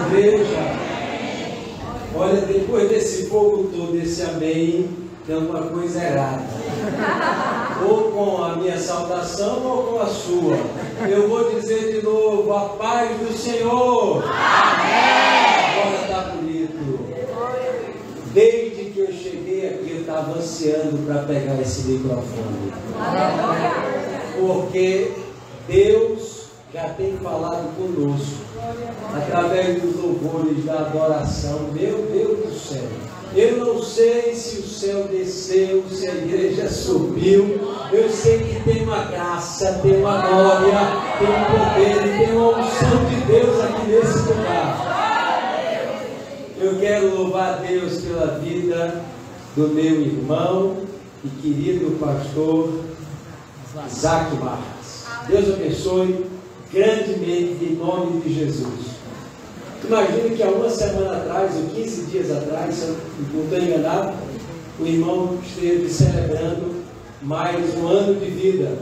igreja. Olha, depois desse fogo todo, esse amém, tem alguma coisa errada. Ou com a minha saudação ou com a sua. Eu vou dizer de novo, a paz do Senhor. Amém. Agora está bonito. Desde que eu cheguei aqui, eu estava ansiando para pegar esse microfone. Porque Deus já tem falado conosco através dos louvores da adoração. Meu Deus do céu, eu não sei se o céu desceu, se a igreja subiu. Eu sei que tem uma graça, tem uma glória, tem um poder, tem uma unção de Deus aqui nesse lugar. Eu quero louvar a Deus pela vida do meu irmão e querido pastor Isaac Marques. Deus abençoe grandemente em nome de Jesus. Imagine que há uma semana atrás, ou 15 dias atrás, se eu não estou enganado, o irmão esteve celebrando mais um ano de vida.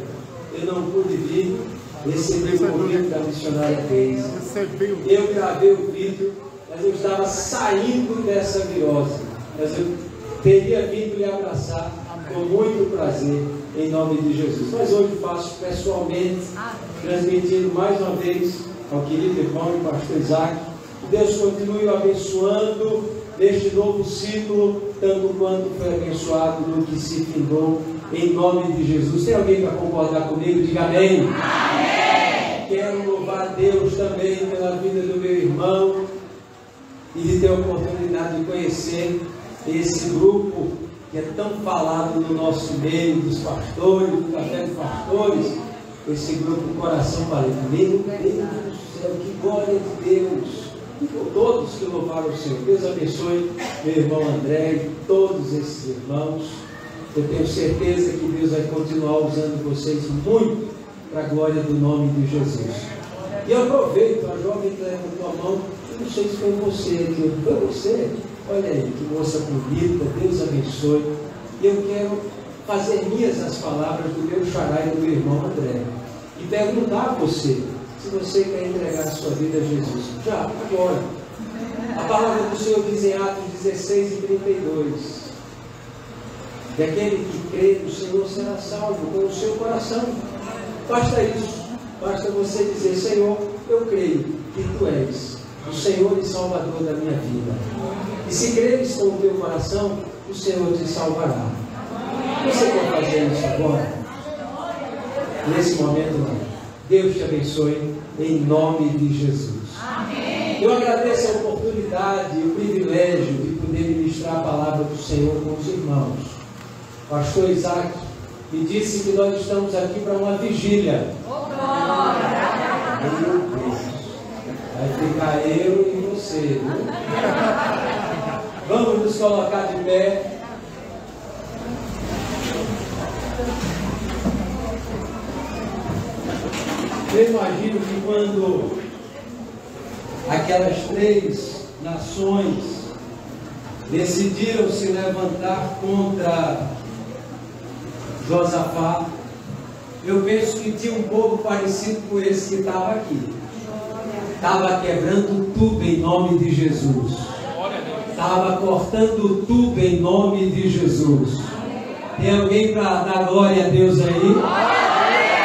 Eu não pude vir, recebi o convite da missionária Deise. Eu gravei o vídeo, mas eu estava saindo dessa virose. Mas eu teria vindo lhe abraçar com muito prazer, em nome de Jesus. Mas hoje faço pessoalmente, transmitindo mais uma vez ao querido irmão e pastor Isaac. Deus continue o abençoando neste novo ciclo, tanto quanto foi abençoado no que se findou, em nome de Jesus. Tem alguém para concordar comigo? Diga amém. Amém. Quero louvar a Deus também pela vida do meu irmão e de ter a oportunidade de conhecer esse grupo que é tão falado no nosso meio, dos pastores, do café de pastores, esse grupo Coração Valente. Meu Deus do céu, que glória de Deus! Todos que louvaram o Senhor. Deus abençoe meu irmão André e todos esses irmãos. Eu tenho certeza que Deus vai continuar usando vocês muito para a glória do nome de Jesus. E eu aproveito, a jovem que levantou a mão, eu não sei se foi você aqui, foi você? Olha aí, que moça bonita, Deus abençoe. E eu quero fazer minhas as palavras do meu xará e do meu irmão André. E perguntar a você, se você quer entregar a sua vida a Jesus. Já, agora. A palavra do Senhor diz em Atos 16 e 32. E aquele que crê no Senhor será salvo com o seu coração. Basta isso. Basta você dizer, Senhor, eu creio que Tu és o Senhor e Salvador da minha vida. E se creres com o teu coração, o Senhor te salvará. Você quer fazer isso agora? Nesse momento não. Deus te abençoe em nome de Jesus. Amém. Eu agradeço a oportunidade e o privilégio de poder ministrar a palavra do Senhor com os irmãos. O pastor Isaac me disse que nós estamos aqui para uma vigília. Meu Deus. Vai ficar eu e você, viu? Vamos nos colocar de pé. Eu imagino que quando aquelas 3 nações decidiram se levantar contra Josafá, eu penso que tinha um povo parecido com esse que estava aqui. Estava quebrando tudo em nome de Jesus. Estava cortando tudo em nome de Jesus. Tem alguém para dar glória a Deus aí?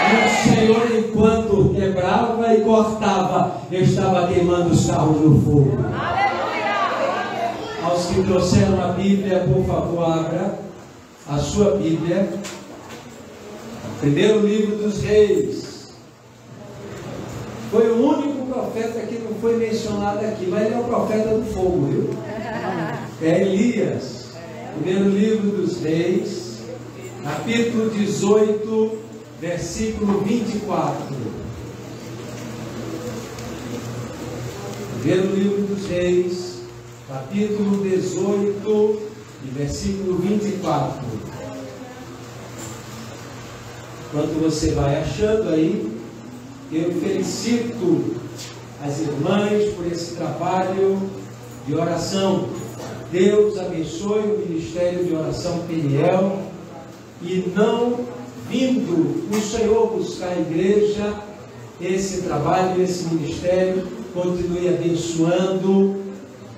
E o Senhor, enquanto quebrava e cortava, estava queimando os carros no fogo. Aleluia! Aos que trouxeram a Bíblia, por favor, abra a sua Bíblia. Primeiro livro dos Reis. Foi o único profeta que não foi mencionado aqui, mas ele é o profeta do fogo, viu? É Elias. Primeiro livro dos Reis, capítulo 18, versículo 24. Primeiro livro dos Reis, capítulo 18 e versículo 24. Enquanto você vai achando aí, eu felicito as irmãs por esse trabalho de oração. Deus abençoe o Ministério de Oração Peniel e não vindo o Senhor buscar a igreja esse trabalho, esse ministério, continue abençoando,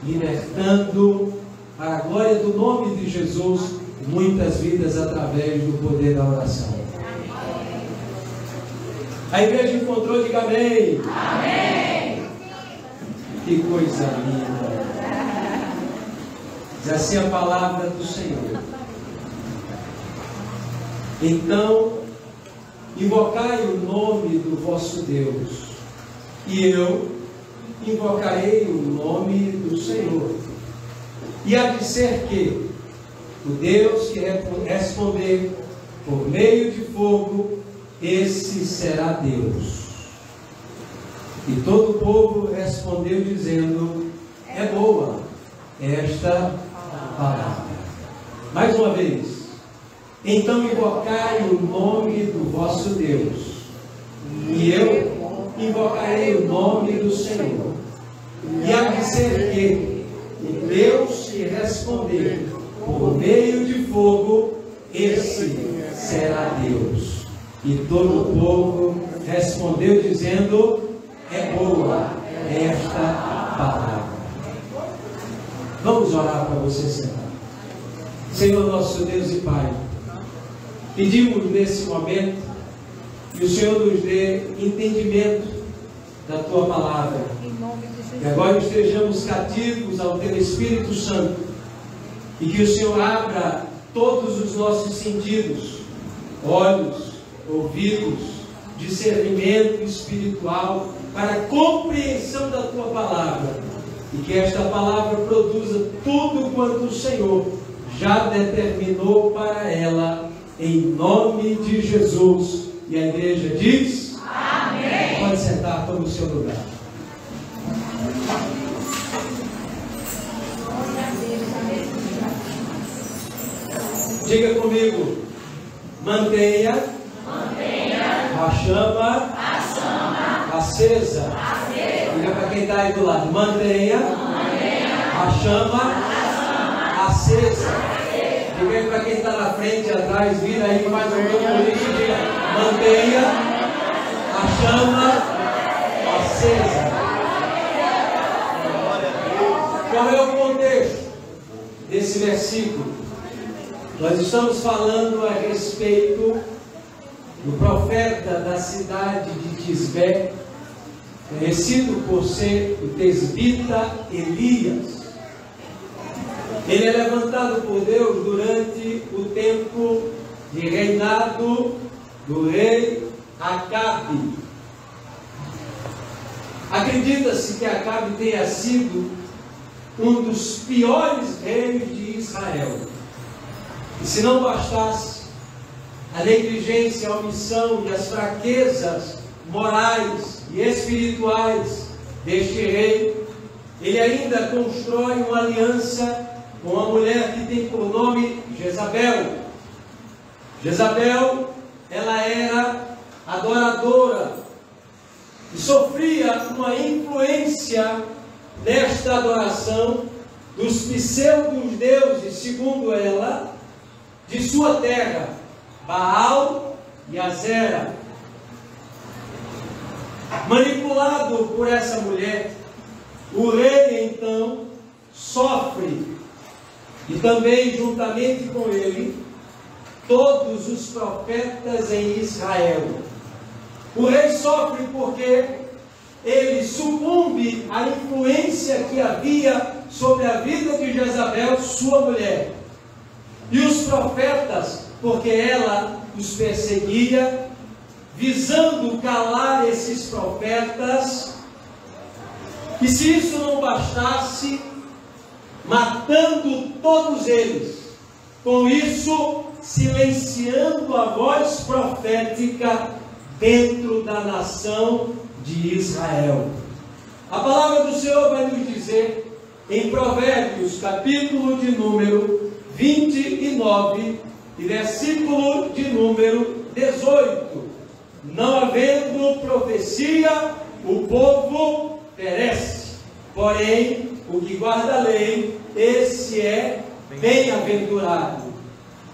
libertando, para a glória do nome de Jesus, muitas vidas através do poder da oração. A igreja encontrou, diga amém. Amém. Que coisa linda. Diz assim a palavra do Senhor. Então, invocai o nome do vosso Deus, e eu invocarei o nome do Senhor. E há de ser que o Deus que responder por meio de fogo, esse será Deus. E todo o povo respondeu dizendo: é boa esta palavra. Mais uma vez. Então invocai o nome do vosso Deus, e eu invocarei o nome do Senhor. E há de ser que o Deus que responder por meio de fogo, esse será Deus. E todo o povo respondeu dizendo: é boa esta palavra. Vamos orar para você sentar. Senhor nosso Deus e Pai, pedimos nesse momento que o Senhor nos dê entendimento da Tua palavra. Que agora estejamos cativos ao Teu Espírito Santo e que o Senhor abra todos os nossos sentidos, olhos, ouvidos, discernimento espiritual para a compreensão da Tua palavra, e que esta palavra produza tudo quanto o Senhor já determinou para ela, em nome de Jesus. E a igreja diz: amém. Pode sentar, tome o seu lugar. Diga comigo: mantenha a chama acesa. Diga para quem está aí do lado: mantenha a chama acesa. Diga para quem está na frente e atrás, vira aí mais um pouco por isso, diga: mantenha a chama acesa. Qual é o contexto desse versículo? Nós estamos falando a respeito do profeta da cidade de Tisbé, conhecido por ser o tesbita Elias. Ele é levantado por Deus durante o tempo de reinado do rei Acabe. Acredita-se que Acabe tenha sido um dos piores reis de Israel. E se não bastasse a negligência, a omissão e as fraquezas morais e espirituais deste rei, ele ainda constrói uma aliança com uma mulher que tem por nome Jezabel. Jezabel, ela era adoradora e sofria uma influência nesta adoração dos pseudos deuses, segundo ela, de sua terra, Baal e Azera. Manipulado por essa mulher, o rei então sofre, e também juntamente com ele todos os profetas em Israel. O rei sofre porque ele sucumbe à influência que havia sobre a vida de Jezabel, sua mulher. E os profetas, porque ela os perseguia, visando calar esses profetas. E se isso não bastasse, matando todos eles, com isso silenciando a voz profética dentro da nação de Israel. A palavra do Senhor vai nos dizer em Provérbios, capítulo de número 29 e versículo de número 18: não havendo profecia, o povo perece, porém o que guarda a lei, esse é bem-aventurado.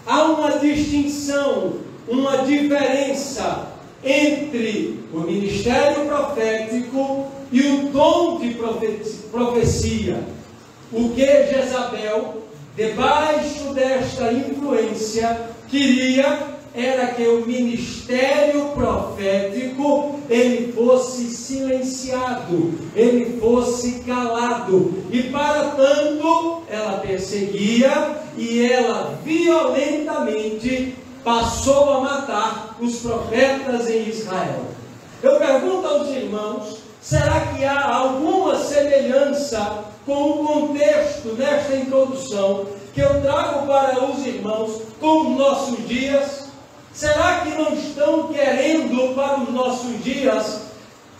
Há uma distinção, uma diferença entre o ministério profético e o dom de profecia. O que Jezabel, debaixo desta influência, queria era que o ministério profético ele fosse silenciado, ele fosse calado, e para tanto ela perseguia e ela violentamente passou a matar os profetas em Israel. Eu pergunto aos irmãos, será que há alguma semelhança com o contexto nesta introdução que eu trago para os irmãos com os nossos dias? Será que não estão querendo para os nossos dias,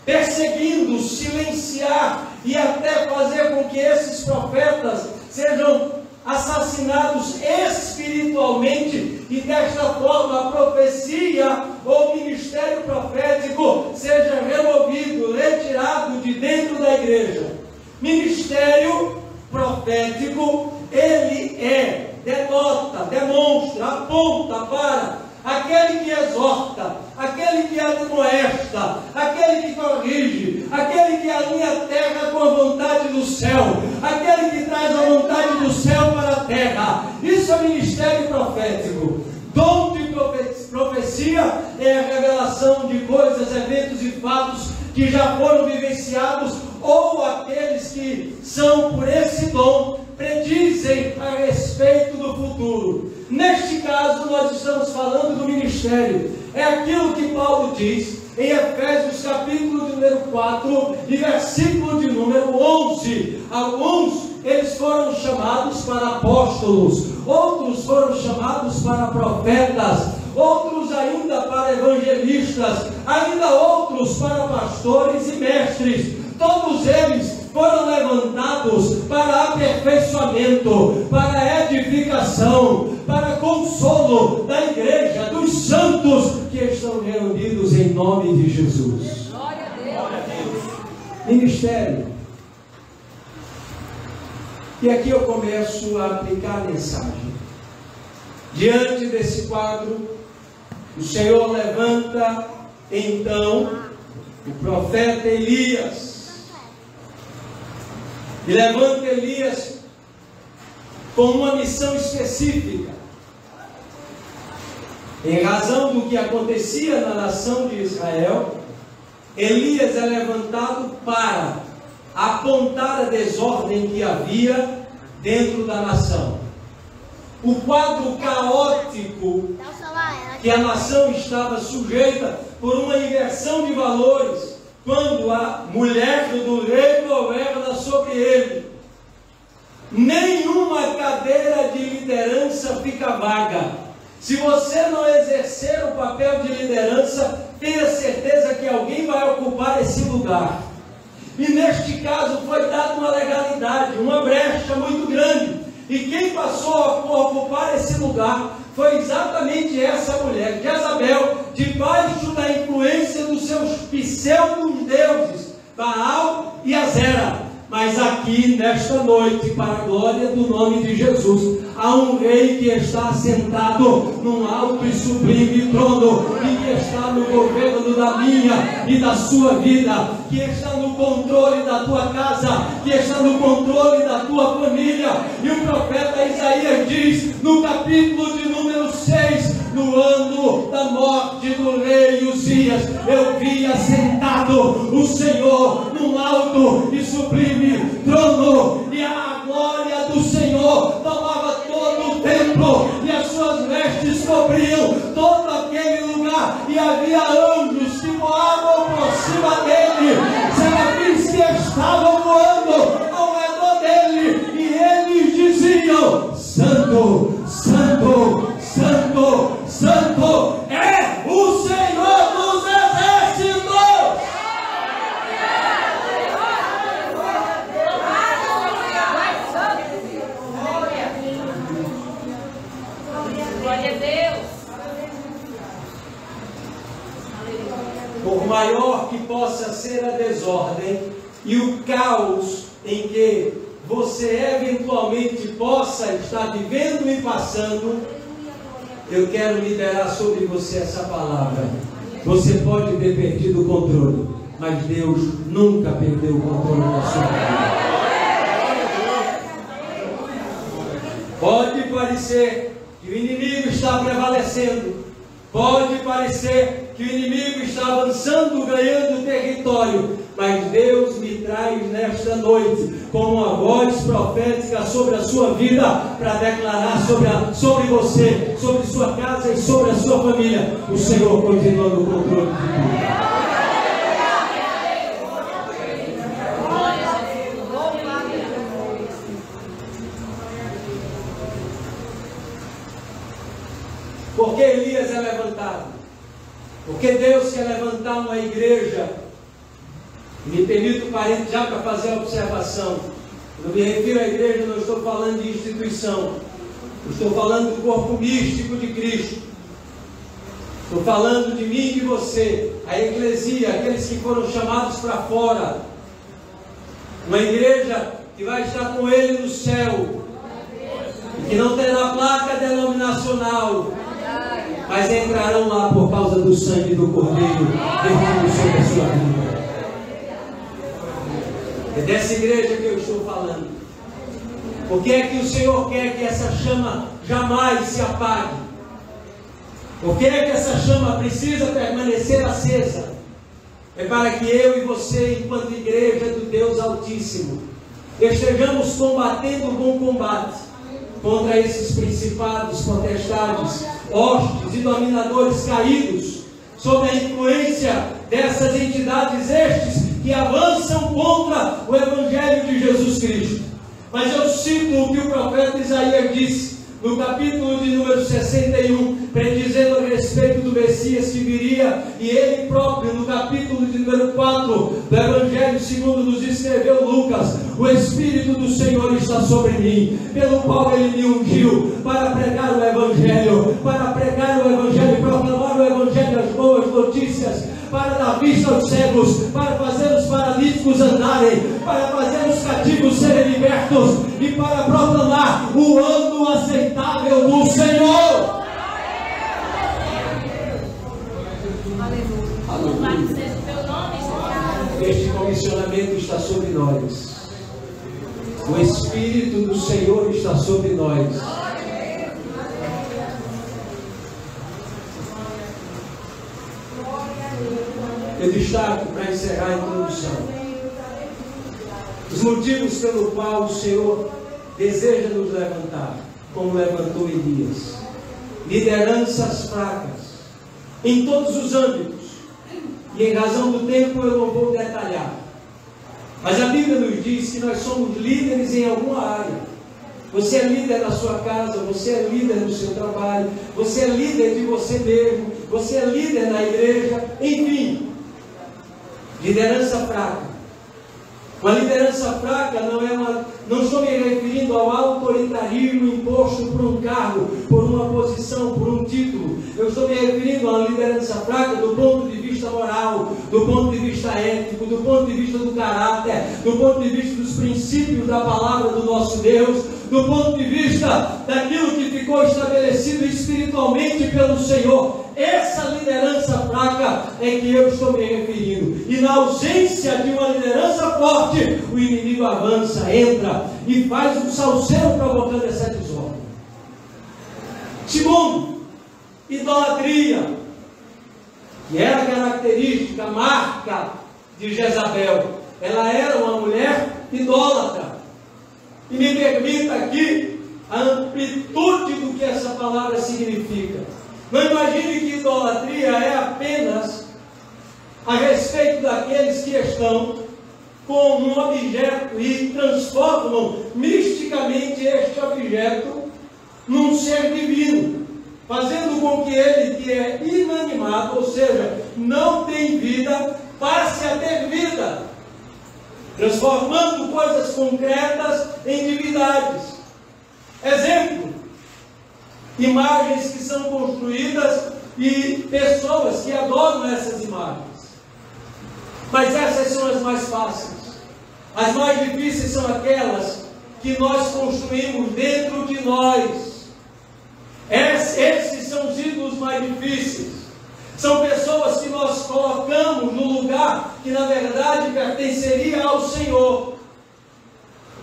perseguindo, silenciar e até fazer com que esses profetas sejam assassinados espiritualmente, e desta forma a profecia ou ministério profético seja removido, retirado de dentro da igreja? Ministério profético, ele denota, demonstra, aponta para aquele que exorta, aquele que admoesta, aquele que corrige, aquele que alinha a terra com a vontade do céu, aquele que traz a vontade do céu para a terra. Isso é ministério profético. Dom de profecia é a revelação de coisas, eventos e fatos que já foram vivenciados, ou aqueles que são por esse dom predizem a respeito do futuro. Neste caso, nós estamos falando do ministério. É aquilo que Paulo diz em Efésios capítulo de número 4 e versículo de número 11. Alguns, eles foram chamados para apóstolos, outros foram chamados para profetas, outros ainda para evangelistas, ainda outros para pastores e mestres. Todos eles foram levantados para aperfeiçoamento, para edificação, para consolo da igreja, dos santos que estão reunidos em nome de Jesus. Glória a Deus. Ministério. E aqui eu começo a aplicar a mensagem. Diante desse quadro, o Senhor levanta então o profeta Elias. E levanta Elias com uma missão específica. Em razão do que acontecia na nação de Israel, Elias é levantado para apontar a desordem que havia dentro da nação. O quadro caótico que a nação estava sujeita por uma inversão de valores, quando a mulher do rei governa sobre ele. Nenhuma cadeira de liderança fica vaga. Se você não exercer o papel de liderança, tenha certeza que alguém vai ocupar esse lugar. E neste caso foi dada uma legalidade, uma brecha muito grande. E quem passou a ocupar esse lugar foi exatamente essa mulher, Jezabel, debaixo da influência dos seus pseudo-deuses, Baal e Azera. Mas aqui, nesta noite, para a glória do nome de Jesus, há um rei que está sentado num alto e sublime trono, e que está no governo da minha e da sua vida, que está no controle da tua casa, que está no controle da tua família. E o profeta Isaías diz, no capítulo de número 6, no ano da morte do rei Uzias, eu vi assentado o Senhor num alto e sublime trono, e a glória do Senhor tomava todo o templo, e as suas vestes cobriam todo aquele lugar, e havia anjos que voavam por cima dele, serafins que estavam voando ao redor dele, e eles diziam: Santo, Santo, Santo, Santo é o Senhor dos exércitos. Glória a Deus. Por maior que possa ser a desordem e o caos em que você eventualmente possa estar vivendo e passando, eu quero liberar sobre você essa palavra. Você pode ter perdido o controle, mas Deus nunca perdeu o controle da sua vida. Pode parecer que o inimigo está prevalecendo, pode parecer que o inimigo está avançando, ganhando território, mas Deus me traz nesta noite com uma voz profética sobre a sua vida, para declarar sobre você, sobre sua casa e sobre a sua família: o Senhor continua no controle de tudo. Porque Elias é levantado, porque Deus quer levantar uma igreja. Me permito parente já para fazer a observação. Quando me refiro à igreja, não estou falando de instituição, eu estou falando do corpo místico de Cristo. Estou falando de mim e de você, a eclesia, aqueles que foram chamados para fora. Uma igreja que vai estar com Ele no céu, que não terá placa denominacional, mas entrarão lá por causa do sangue do Cordeiro derramado sobre a sua vida. É dessa igreja que eu estou falando. Por que é que o Senhor quer que essa chama jamais se apague? Por que é que essa chama precisa permanecer acesa? É para que eu e você, enquanto igreja do Deus Altíssimo, estejamos combatendo o bom combate contra esses principados, potestades, hostes e dominadores caídos, sob a influência dessas entidades estes que avançam contra o Evangelho de Jesus Cristo. Mas eu cito o que o profeta Isaías disse no capítulo de número 61, predizendo a respeito do Messias que viria, e ele próprio, no capítulo de número 4 do Evangelho segundo nos escreveu Lucas: o Espírito do Senhor está sobre mim, pelo qual ele me ungiu para pregar o Evangelho, proclamar o Evangelho, as boas notícias, para dar vista aos cegos, para fazer os paralíticos andarem, para fazer os cativos serem libertos e para proclamar o ano aceitável do Senhor. Aleluia. Este comissionamento está sobre nós. O Espírito do Senhor está sobre nós. Eu destaco, para encerrar a introdução, os motivos pelo qual o Senhor deseja nos levantar, como levantou Elias. Lideranças fracas, em todos os âmbitos, e em razão do tempo eu não vou detalhar, mas a Bíblia nos diz que nós somos líderes em alguma área. Você é líder na sua casa, você é líder no seu trabalho, você é líder de você mesmo, você é líder na igreja, enfim. Liderança fraca. Uma liderança fraca não estou me referindo ao autoritarismo imposto por um cargo, por uma posição, por um título. Eu estou me referindo a uma liderança fraca do ponto de vista moral, do ponto de vista ético, do ponto de vista do caráter, do ponto de vista dos princípios da palavra do nosso Deus, do ponto de vista daquilo que ficou estabelecido espiritualmente pelo Senhor. Essa liderança fraca é que eu estou me referindo. E na ausência de uma liderança forte, o inimigo avança, entra e faz um salseiro provocando essa desordem. Segundo, idolatria, que era a característica, a marca de Jezabel. Ela era uma mulher idólatra. E me permita aqui a amplitude do que essa palavra significa. Não imagine que idolatria é apenas a respeito daqueles que estão com um objeto e transformam misticamente este objeto num ser divino, fazendo com que ele, que é inanimado, ou seja, não tem vida, passe a ter vida, transformando coisas concretas em divindades. Exemplo: imagens que são construídas e pessoas que adoram essas imagens. Mas essas são as mais fáceis. As mais difíceis são aquelas que nós construímos dentro de nós. Esses são os ídolos mais difíceis. São pessoas que nós colocamos no lugar que na verdade pertenceria ao Senhor.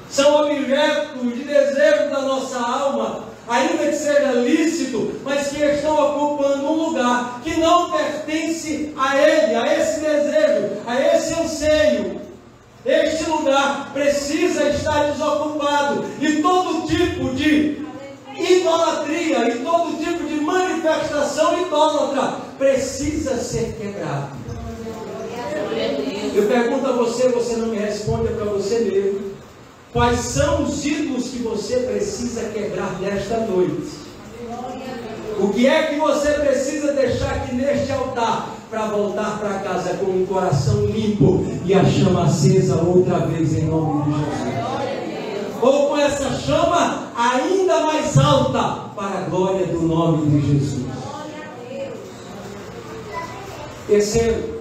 São objetos de desejo da nossa alma, ainda que seja lícito, mas que estão ocupando um lugar que não pertence a Ele, a esse desejo, a esse anseio. Este lugar precisa estar desocupado e todo tipo de idolatria e todo tipo de manifestação idólatra precisa ser quebrado. Eu pergunto a você, você não me responde, é para você mesmo. Quais são os ídolos que você precisa quebrar nesta noite? O que é que você precisa deixar aqui neste altar para voltar para casa com um coração limpo e a chama acesa outra vez em nome de Jesus? Ou com essa chama ainda mais alta para a glória do nome de Jesus? Terceiro,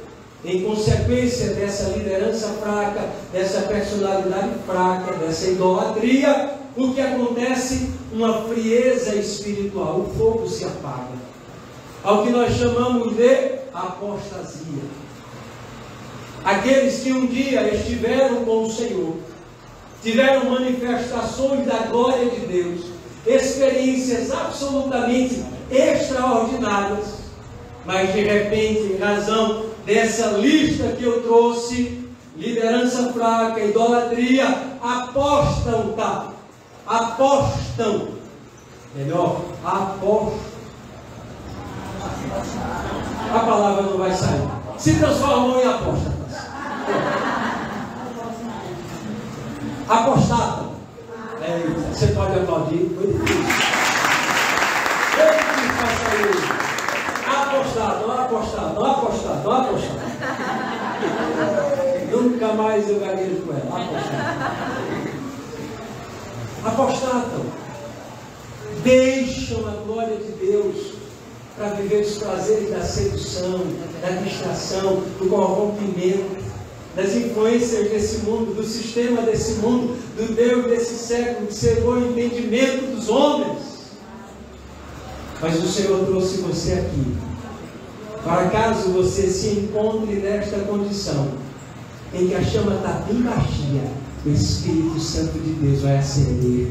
em consequência dessa liderança fraca, dessa personalidade fraca, dessa idolatria, o que acontece? Uma frieza espiritual, o fogo se apaga. Ao que nós chamamos de apostasia. Aqueles que um dia estiveram com o Senhor, tiveram manifestações da glória de Deus, experiências absolutamente extraordinárias, mas de repente, em razão dessa lista que eu trouxe, liderança fraca, idolatria, apostam, a palavra não vai sair, se transformam em apóstatas, apostatam. Você pode aplaudir, foi difícil. Apostado. Nunca mais eu gaguejo com ela. Apostatam. Deixam a glória de Deus para viver os prazeres da sedução, da distração, do corrompimento, das influências desse mundo, do sistema desse mundo, do Deus desse século, que cegou o entendimento dos homens. Mas o Senhor trouxe você aqui, para caso você se encontre nesta condição, em que a chama está bem baixinha, o Espírito Santo de Deus vai acender.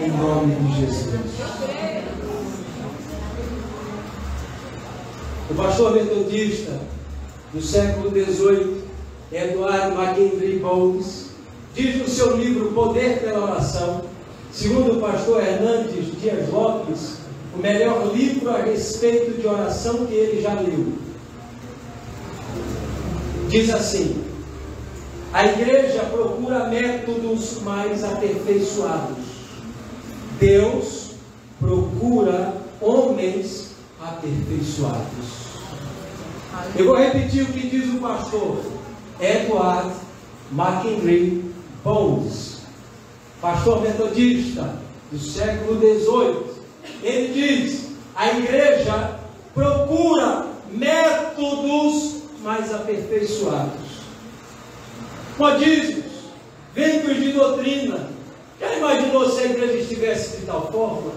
Em nome de Jesus. O pastor metodista do século XVIII, Edward McHenry Bowles, diz no seu livro Poder pela Oração, segundo o pastor Hernandes Dias Lopes, o melhor livro a respeito de oração que ele já leu. Diz assim: a igreja procura métodos mais aperfeiçoados. Deus procura homens aperfeiçoados. Eu vou repetir o que diz o pastor Edward McHenry Bowles, pastor metodista do século XVIII. Ele diz: a igreja procura métodos mais aperfeiçoados. Modismos, veículos de doutrina. Já imaginou se a igreja estivesse de tal forma?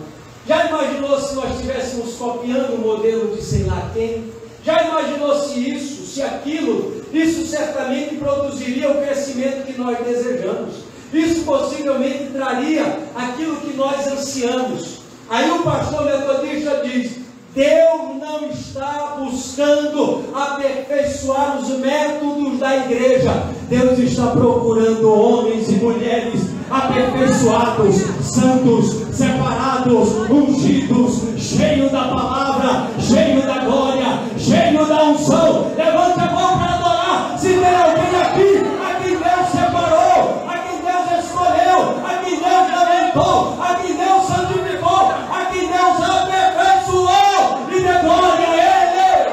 Já imaginou se nós estivéssemos copiando o modelo de sei lá quem? Já imaginou se isso, se aquilo? Isso certamente produziria o crescimento que nós desejamos. Isso possivelmente traria aquilo que nós ansiamos. Aí o pastor metodista diz: Deus não está buscando aperfeiçoar os métodos da igreja. Deus está procurando homens e mulheres aperfeiçoados, santos, separados, ungidos, cheios da palavra, cheios da glória, cheios da unção. Levante a mão para adorar. Se tem alguém aqui, a quem Deus separou, a quem Deus escolheu, a quem Deus lamentou, a quem Deus santificou, a quem Deus aperfeiçoou, e dê glória a Ele.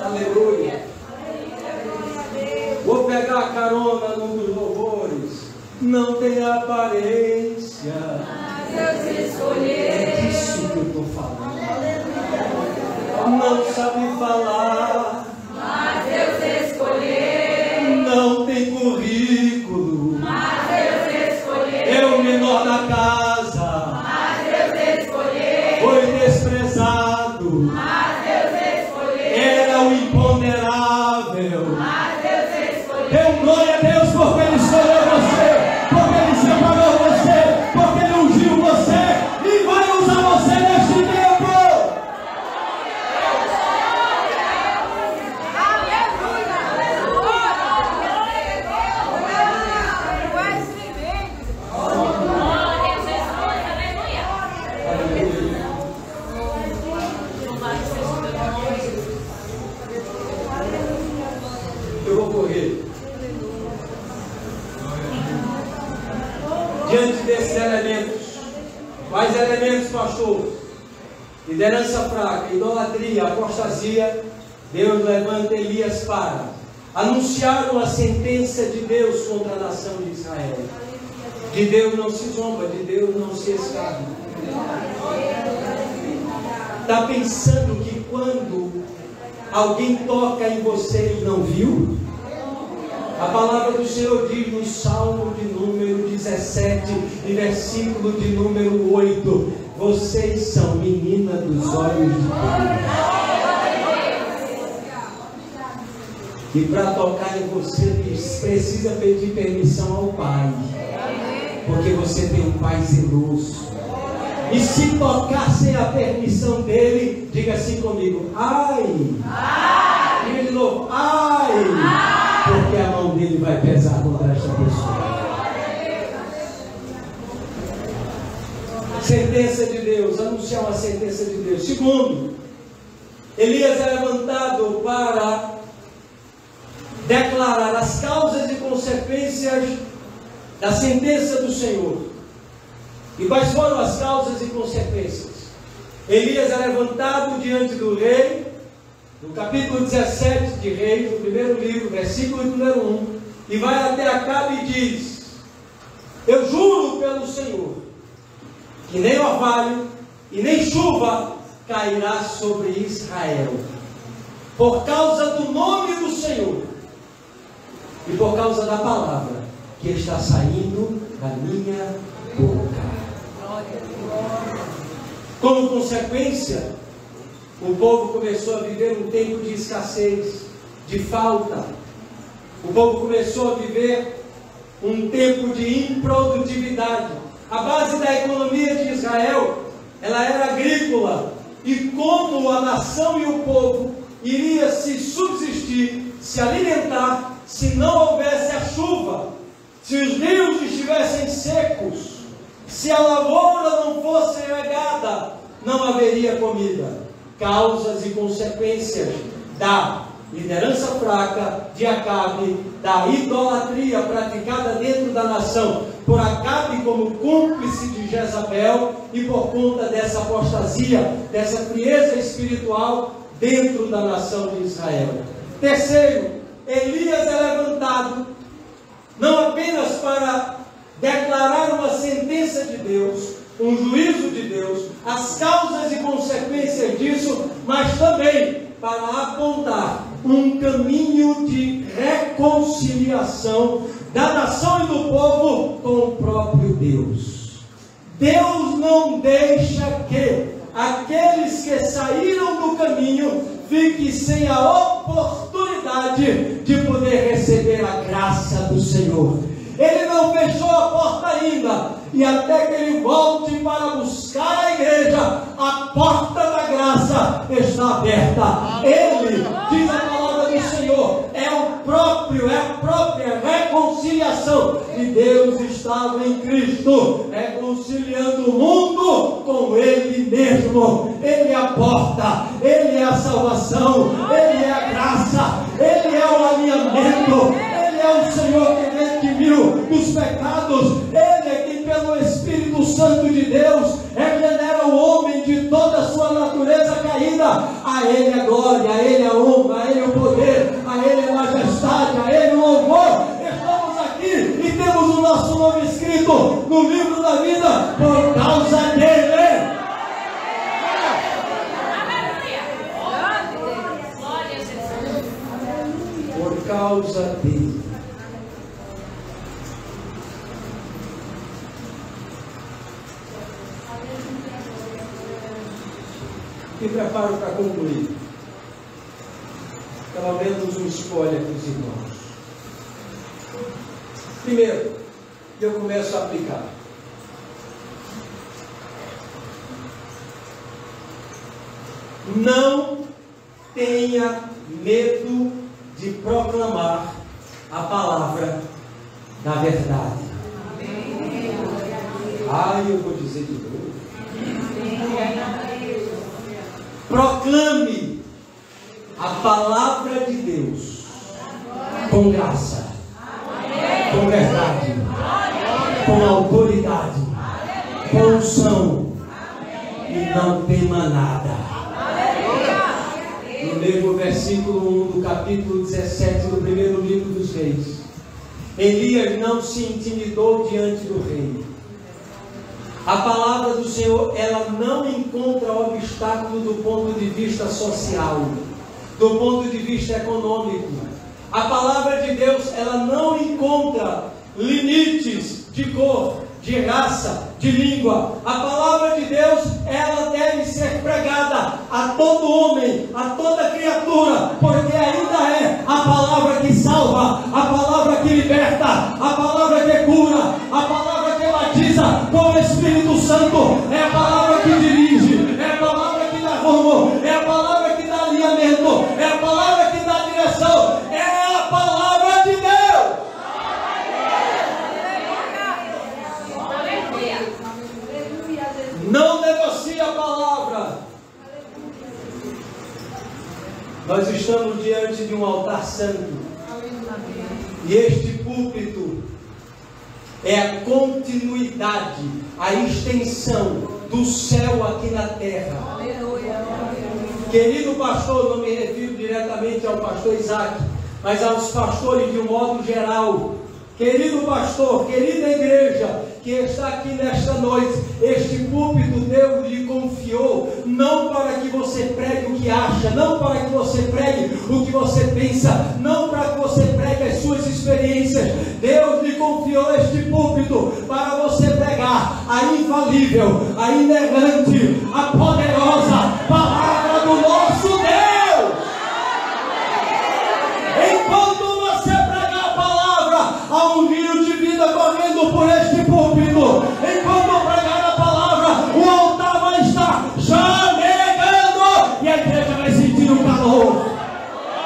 Aleluia. Vou pegar a carona num dos louvores. Não tem aparência, Deus escolheu. é disso que eu estou falando. Não sabe falar, Mas Deus escolheu. não tem currículo, Mas Deus escolheu. pastor, liderança fraca, idolatria, apostasia, Deus levanta Elias para anunciar uma sentença de Deus contra a nação de Israel. De Deus não se zomba, de Deus não se escapa. Está pensando que quando alguém toca em você, ele não viu? A palavra do Senhor diz no Salmo de número 17, e versículo de número 8: vocês são menina dos olhos de Deus. E para tocar em você, precisa pedir permissão ao Pai, porque você tem um Pai zeloso. E se tocar sem a permissão dele, diga assim comigo: ai, ai. Diga de novo: ai, ai. Porque a mão dele vai pesar contra esta pessoa. Sentença de Deus, anunciar uma sentença de Deus. Segundo, Elias é levantado para declarar as causas e consequências da sentença do Senhor. E quais foram as causas e consequências? Elias é levantado diante do rei, no capítulo 17 de Reis, no primeiro livro, versículo número 1, e vai até Acabe e diz: eu juro pelo Senhor, que nem orvalho e nem chuva cairá sobre Israel, por causa do nome do Senhor, e por causa da palavra que está saindo da minha boca. Como consequência, o povo começou a viver um tempo de escassez, de falta. O povo começou a viver um tempo de improdutividade. A base da economia de Israel, ela era agrícola. E como a nação e o povo iria se subsistir, se alimentar, se não houvesse a chuva, se os rios estivessem secos, se a lavoura não fosse regada, não haveria comida. Causas e consequências da liderança fraca de Acabe, da idolatria praticada dentro da nação por Acabe como cúmplice de Jezabel, e por conta dessa apostasia, dessa frieza espiritual dentro da nação de Israel. Terceiro, Elias é levantado não apenas para declarar uma sentença de Deus, um juízo de Deus, as causas e consequências disso, mas também para apontar um caminho de reconciliação da nação e do povo com o próprio Deus. Deus não deixa que aqueles que saíram do caminho fiquem sem a oportunidade de poder receber a graça do Senhor. Ele não fechou a porta ainda, e até que ele volte para buscar a igreja, a porta da graça está aberta. Ele, diz a palavra do Senhor, é a própria reconciliação. E Deus estava em Cristo, reconciliando o mundo com Ele mesmo. Ele é a porta, Ele é a salvação, Ele é a graça, Ele é o alinhamento, Ele é o Senhor que redimiu dos pecados. Ele é quem, pelo Espírito Santo de Deus, regenera o homem de toda a sua natureza caída. A Ele a glória, a Ele a honra, a Ele o poder, a Ele a majestade, a Ele o louvor. Estamos aqui e temos o nosso nome escrito no livro da vida por causa dele. Por causa dele. Me preparo para concluir. Pelo menos um spoiler para os irmãos. Primeiro, eu começo a aplicar. Não tenha medo de proclamar a palavra da verdade. Eu vou dizer de novo. Proclame a palavra de Deus com graça, com verdade, com autoridade, com unção, e não tema nada. No mesmo versículo 1 do capítulo 17 do primeiro livro dos Reis, Elias não se intimidou diante do rei. A palavra do Senhor, ela não encontra obstáculo do ponto de vista social, do ponto de vista econômico. A palavra de Deus, ela não encontra limites de cor, de raça, de língua. A palavra de Deus, ela deve ser pregada a todo homem, a toda criatura, porque ainda é a palavra que salva, a palavra que liberta, a palavra que cura, a palavra que batiza com o Espírito Santo, é a palavra que dirige, é a palavra que dá rumo, é a palavra que dá alinhamento, é a palavra que dá direção, é a palavra de Deus. Não negocie a palavra. Nós estamos diante de um altar santo. E este púlpito é a continuidade, a extensão do céu aqui na terra. Querido pastor, não me refiro diretamente ao pastor Isaac, mas aos pastores de um modo geral. Querido pastor, querida igreja que está aqui nesta noite, este púlpito Deus lhe confiou, não para que você pregue o que acha, não para que você pregue o que você pensa, não para que você pregue as suas experiências. Deus lhe confiou este púlpito para você pregar a infalível, a inerrante, a poderosa palavra do nosso Deus. Enquanto você pregar a palavra, há um rio de vida correndo por este púlpito. Enquanto pregar a palavra, o altar vai estar chamegando e a igreja vai sentir o calor,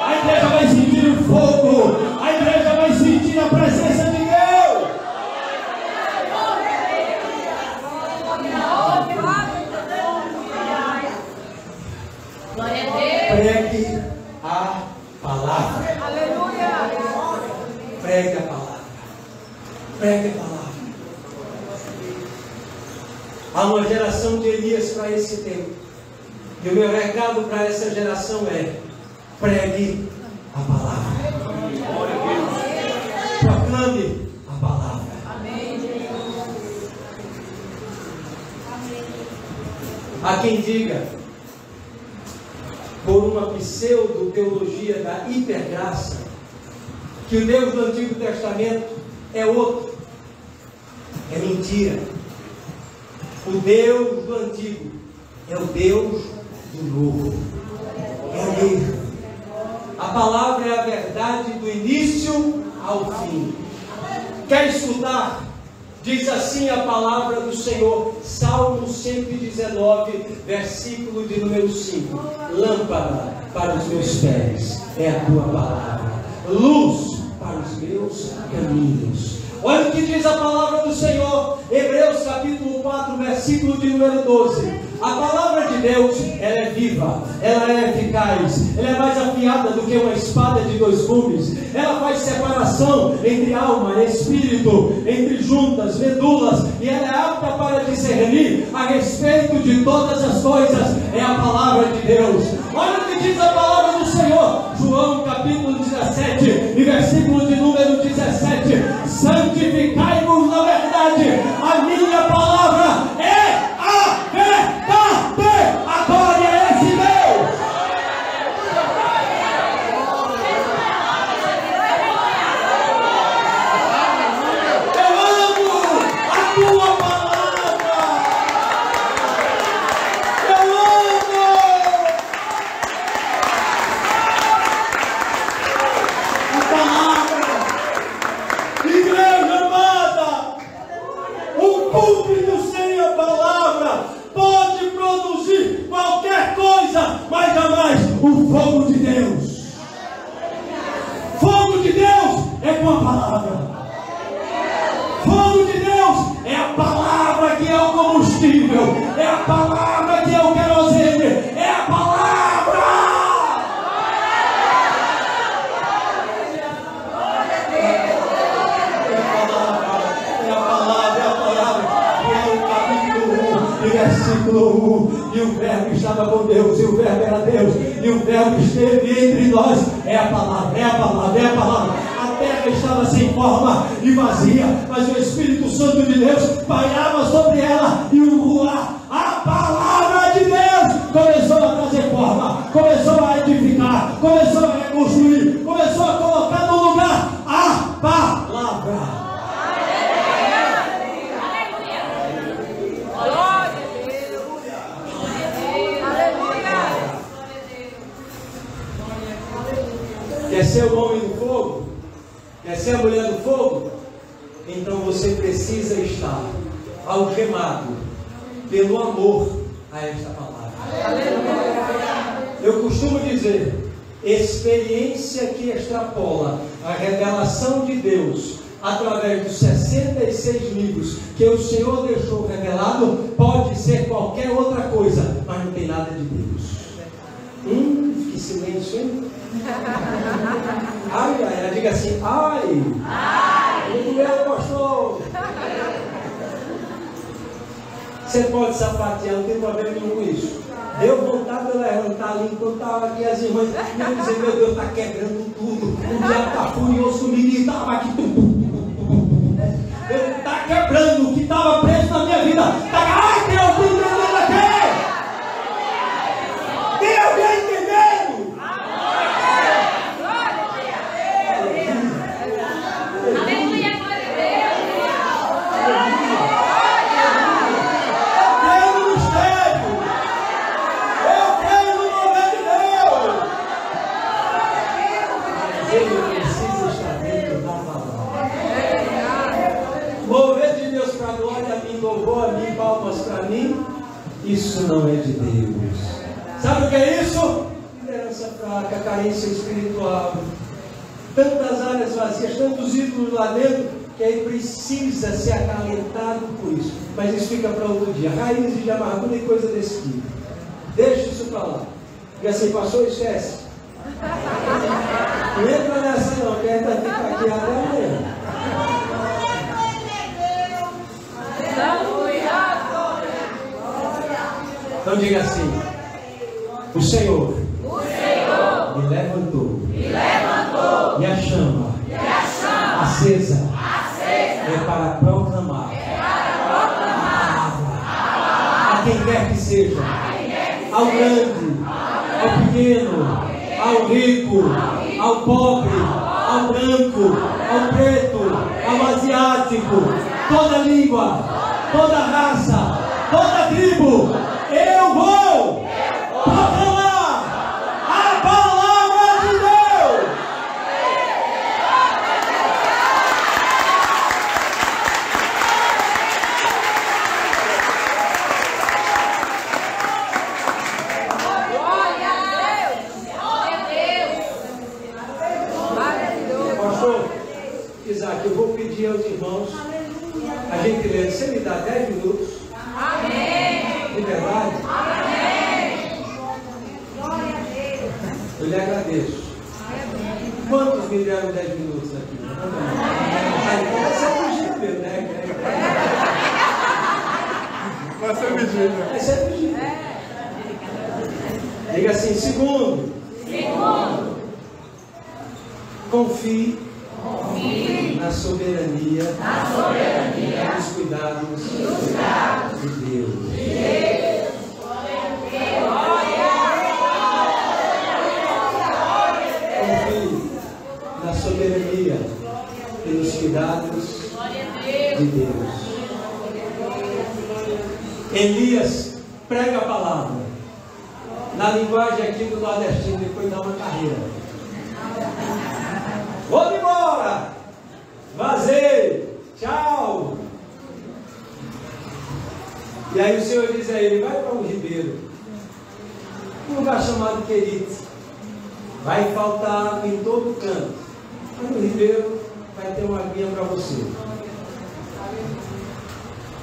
a igreja vai sentir o fogo, a igreja vai sentir a presença de Deus. Pregue a palavra. Pregue a palavra. Pregue a palavra. Há uma geração de Elias para esse tempo. E o meu recado para essa geração é: pregue a palavra. Proclame a palavra. Há quem diga, por uma pseudo-teologia da hipergraça, que o Deus do Antigo Testamento é outro. É mentira. O Deus do Antigo é o Deus do Novo. É o mesmo. A palavra é a verdade do início ao fim. Quer escutar? Diz assim a palavra do Senhor, Salmo 119, versículo de número 5. Lâmpada para os meus pés é a tua palavra, luz para os meus caminhos. Olha o que diz a palavra do Senhor, Hebreus capítulo 4, versículo de número 12. A palavra de Deus, ela é viva, ela é eficaz, ela é mais afiada do que uma espada de dois gumes. Ela faz separação entre alma e espírito, entre juntas, medulas, e ela é apta para discernir a respeito de todas as coisas. É a palavra de Deus. Olha o que diz a palavra do Senhor, João capítulo 17 e versículo de número 17. Santificai-vos na verdade, a minha palavra é a verdade. A glória é esse Deus. Eu amo a tua palavra. Eu amo a palavra. Igreja amada, um púlpito sem a palavra pode produzir qualquer coisa, mas jamais o fogo de Deus. Fogo de Deus é com a palavra. Fogo de Deus é a palavra que é o combustível, é a palavra que é o querosene, é a palavra. Versículo 1 glória a Deus. E o verbo esteve entre nós. É a palavra, é a palavra, é a palavra. A terra estava sem forma e vazia, mas o Espírito Santo de Deus pairava sobre ela e o ruar. A palavra de Deus começou a trazer forma, começou a edificar, começou a reconstruir, começou a colocar no lugar a palavra. Quer ser o homem do fogo? Quer ser a mulher do fogo? Então você precisa estar algemado pelo amor a esta palavra. Eu costumo dizer, experiência que extrapola a revelação de Deus através dos 66 livros que o Senhor deixou revelado, pode ser qualquer outra coisa, mas não tem nada de Deus. Que silêncio, hein? Ai, ai, diga assim, ai, ai, meu pastor. Você pode sapatear, não tem problema nenhum com isso. Deu vontade de levantar ali enquanto estava aqui as irmãs. E dizer, meu Deus, está quebrando tudo. O diabo está furioso comigo e estava aqui. Está quebrando o que estava preso na minha vida. Ai, tem alguém entendendo aqui? Tem alguém entendendo? Aleluia, glória a Deus. Isso não é de Deus. Sabe o que é isso? Liderança fraca, carência espiritual, tantas áreas vazias, tantos ídolos lá dentro, que aí precisa ser acalentado por isso. Mas isso fica para outro dia. Raízes de amargura e coisa desse tipo. Deixa isso para lá. E assim, passou, esquece. Não entra nessa não, que ainda fica aqui até amanhã. Então diga assim: o Senhor me levantou, e a chama acesa é para proclamar a quem quer que seja, ao grande, ao pequeno, ao rico, ao pobre, ao branco, ao preto, ao asiático, toda língua, toda raça, toda tribo. Eu vou proclamar a palavra de Deus. Glória a Deus. Glória a Deus. Pastor Isaac, eu vou pedir aos irmãos a gentileza, você me dá 10 minutos? Amém. De verdade? Amém. Glória a Deus. Eu lhe agradeço. Quantos me deram 10 minutos aqui? Vai ser fugido mesmo, né? Vai ser pedido. Vai ser fugido. Diga assim: segundo, confie na soberania dos cuidados de Deus. Confie na soberania e nos cuidados de Deus. Elias prega a palavra. Na linguagem aqui do nordestino, depois dá uma carreira. Vou embora! Vazei! Tchau! E aí o Senhor diz a ele: vai para um ribeiro, um lugar chamado Querite. Vai faltar água em todo canto, mas no ribeiro vai ter uma aguinha para você.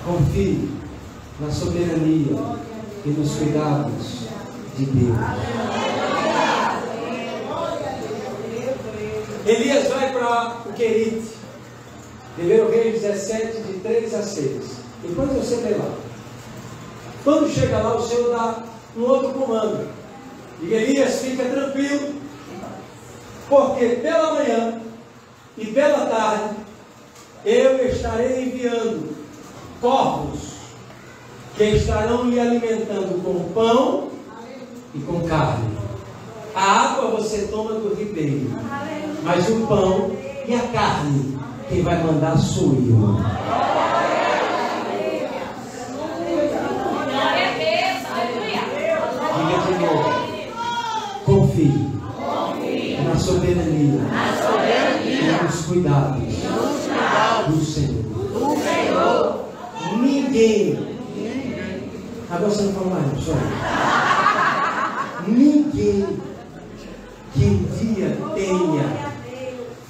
Confie na soberania e nos cuidados de Deus. Elias vai para o Querite. 1 Reis 17, de 3 a 6. Depois você vê lá. Quando chega lá, o Senhor dá um outro comando. E Elias, fica tranquilo, porque pela manhã e pela tarde eu estarei enviando corvos que estarão lhe alimentando com pão e com carne. A água você toma do ribeiro, mas o pão e a carne, quem vai mandar sou eu. Diga de novo. Confie na soberania e nos cuidados do Senhor. Ninguém. Agora você não fala mais, só. Ninguém que um dia tenha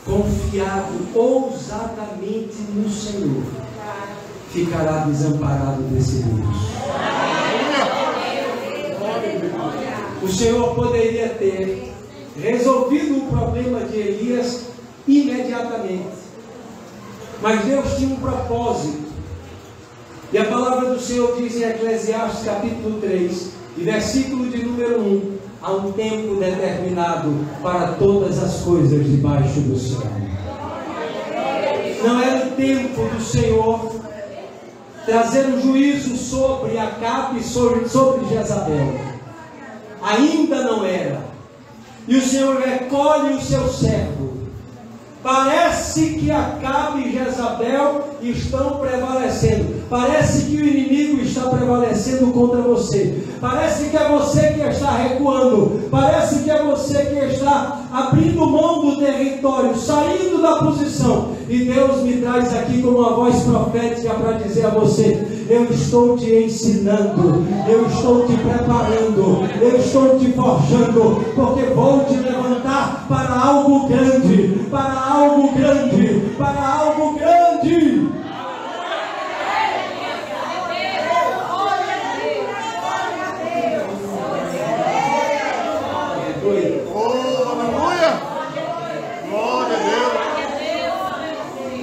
confiado ousadamente no Senhor ficará desamparado desse Deus. O Senhor poderia ter resolvido o problema de Elias imediatamente, mas Deus tinha um propósito. E a palavra do Senhor diz em Eclesiastes capítulo 3, e versículo de número 1: há um tempo determinado para todas as coisas debaixo do céu. Não era o tempo do Senhor trazer um juízo sobre Acabe e sobre Jezabel. Ainda não era. E o Senhor recolhe o seu servo. Parece que Acabe e Jezabel estão prevalecendo. Parece que o inimigo está prevalecendo contra você. Parece que é você que está recuando. Parece que é você que está abrindo mão do território, saindo da posição. E Deus me traz aqui com uma voz profética para dizer a você: eu estou te ensinando, eu estou te preparando, eu estou te forjando, porque vou te levantar para algo grande, para algo grande, para algo grande.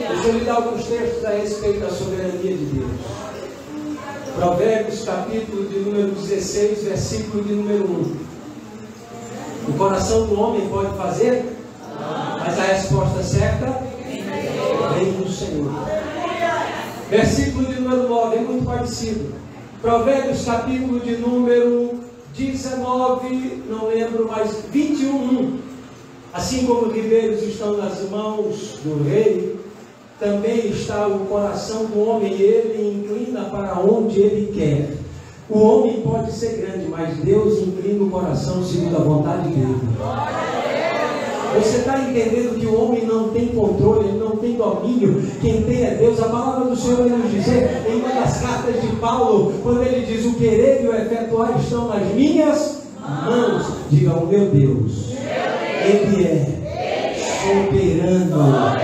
Deixa eu lhe dar alguns textos a respeito da soberania de Deus. Provérbios capítulo de número 16, versículo de número 1. O coração do homem pode fazer, mas a resposta certa vem do Senhor. Versículo de número 9, é muito parecido. Provérbios capítulo de número 19, não lembro mais, 21. Assim como os ribeiros estão nas mãos do rei, também está o coração do homem, ele inclina para onde ele quer. O homem pode ser grande, mas Deus inclina o coração segundo a vontade dele. Você está entendendo que o homem não tem controle, ele não tem domínio, quem tem é Deus. A palavra do Senhor vai nos dizer, em uma das cartas de Paulo, quando ele diz: o querer e o efetuar estão nas minhas mãos. Diga: o meu Deus, ele é soberano.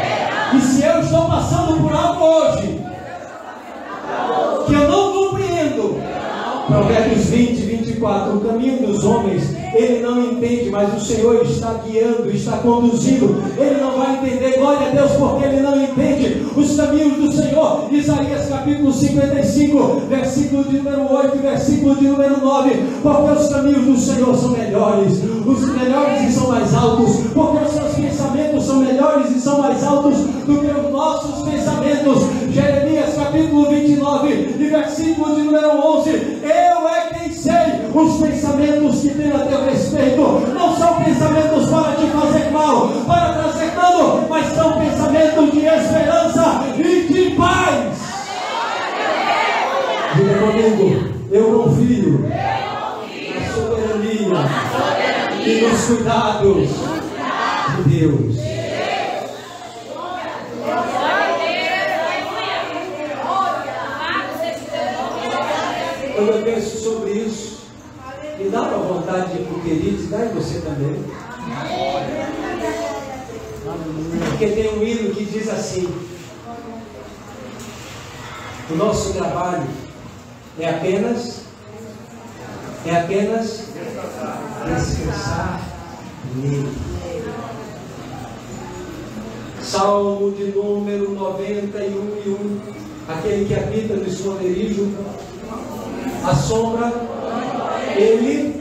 E se eu estou passando por algo hoje que eu não compreendo, Provérbios 20, 24, o caminho dos homens ele não entende, mas o Senhor está guiando, está conduzindo. Ele não vai entender, glória a Deus, porque ele não entende os caminhos do Senhor. Isaías capítulo 55, versículo de número 8, versículo de número 9. Porque os caminhos do Senhor são melhores, os melhores e são mais altos, porque os seus pensamentos são melhores e são mais altos do que os nossos pensamentos. Jeremias capítulo 29 e versículo de número 11. Eu é quem sei os pensamentos que tenho a teu respeito. Não são pensamentos para te fazer mal, para trazer dano, mas são pensamentos de esperança e de paz. Diga comigo: eu confio na soberania e nos cuidados de Deus. Quando eu penso sobre isso, me dá uma vontade de ir para o querido, e dá em você também. Porque tem um hino que diz assim: o nosso trabalho é apenas descansar nele. Salmo de número 91:1. Aquele que habita no esconderijo a sombra, ele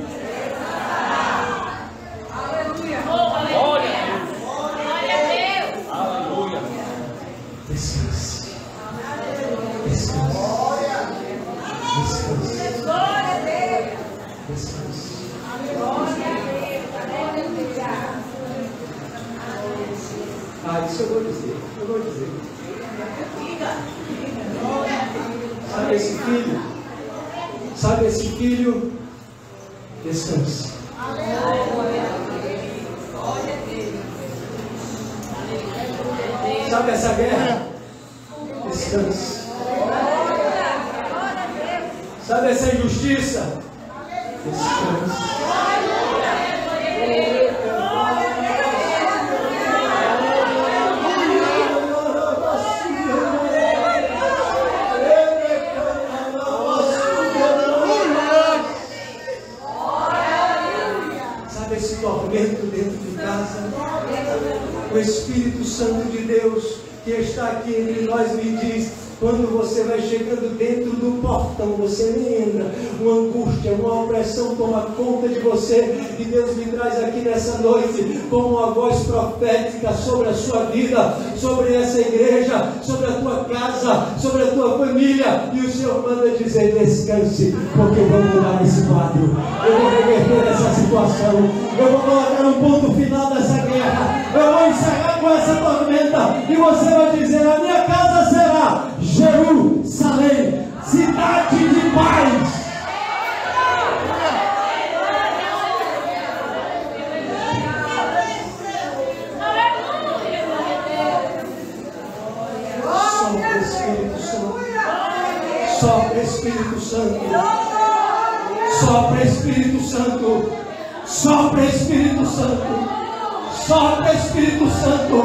Isso eu vou dizer. Sabe esse filho? Descanse. Sabe essa guerra? Descanse. Sabe essa injustiça? Descanse. Tormento dentro de casa, o Espírito Santo de Deus que está aqui entre nós me diz: quando você vai chegando dentro do portão, você nem entra, uma angústia, uma opressão toma conta de você, e Deus me traz aqui nessa noite como uma voz profética sobre a sua vida, sobre essa igreja, sobre a tua casa, sobre a tua família, e o Senhor manda dizer: descanse, porque eu vou mudar esse quadro, eu vou reverter essa situação, eu vou colocar um ponto final nessa guerra, eu vou encerrar com essa tormenta, e você vai dizer: a minha casa será Jerusalém, cidade de paz. Sopra Espírito Santo, sopra Espírito Santo, sopra Espírito Santo, sopra Espírito Santo,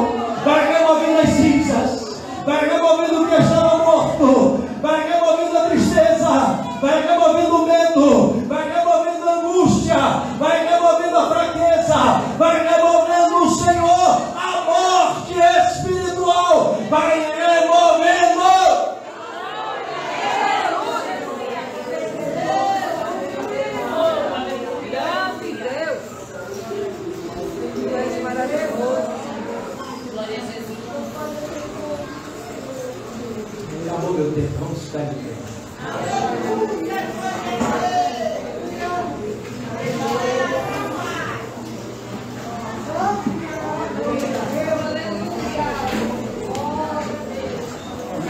vai removendo as cinzas, vai removendo o que estava morto, vai removendo a tristeza, vai removendo o medo, vai removendo a angústia, vai removendo a fraqueza, vai removendo o Senhor, a morte espiritual, vai removendo. Acabou meu tempo, vamos ficar de pé.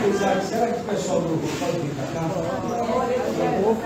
Isaac, será que o pessoal do grupo pode vir para cá? Glória a Deus.